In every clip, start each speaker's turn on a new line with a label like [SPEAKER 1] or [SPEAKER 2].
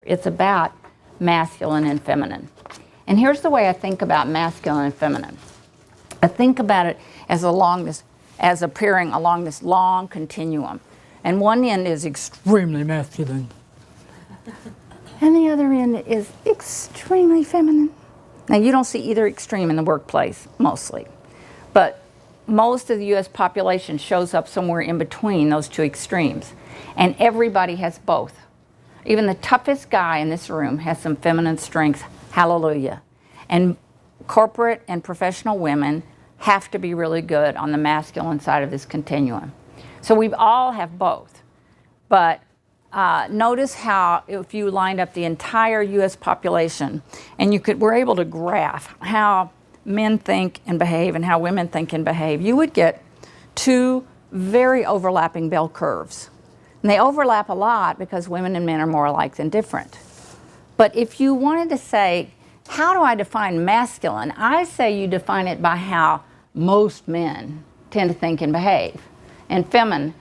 [SPEAKER 1] It's about masculine and feminine. And here's the way I think about masculine and feminine. I think about it as appearing along this long continuum. And one end is extremely masculine. And the other end is extremely feminine. Now, you don't see either extreme in the workplace, mostly. But most of the U.S. population shows up somewhere in between those two extremes. And everybody has both. Even the toughest guy in this room has some feminine strengths. Hallelujah. And corporate and professional women have to be really good on the masculine side of this continuum. So we all have both. But notice how if you lined up the entire U.S. population and we're able to graph how men think and behave and how women think and behave, you would get two very overlapping bell curves. And they overlap a lot because women and men are more alike than different. But if you wanted to say, how do I define masculine? I say you define it by how most men tend to think and behave. And feminine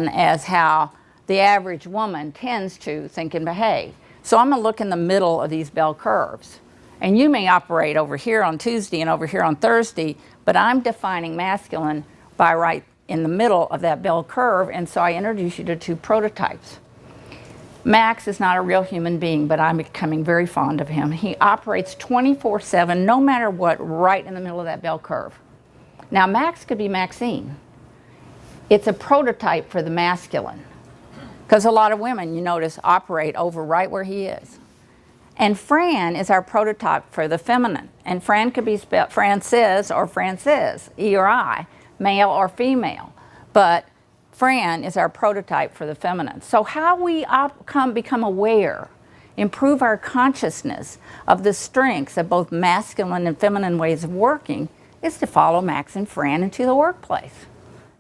[SPEAKER 1] as how the average woman tends to think and behave. So I'm going to look in the middle of these bell curves. And you may operate over here on Tuesday and over here on Thursday, but I'm defining masculine by right in the middle of that bell curve, and so I introduce you to two prototypes. Max is not a real human being, but I'm becoming very fond of him. He operates 24/7, no matter what, right in the middle of that bell curve. Now, Max could be Maxine. It's a prototype for the masculine, because a lot of women, you notice, operate over right where he is. And Fran is our prototype for the feminine. And Fran could be spelled Frances or Francis, E or I, male or female. But Fran is our prototype for the feminine. So how we become aware, improve our consciousness of the strengths of both masculine and feminine ways of working is to follow Max and Fran into the workplace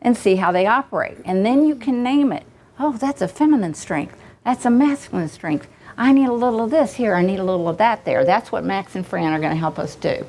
[SPEAKER 1] and see how they operate. And then you can name it. Oh, that's a feminine strength. That's a masculine strength. I need a little of this here. I need a little of that there. That's what Max and Fran are going to help us do.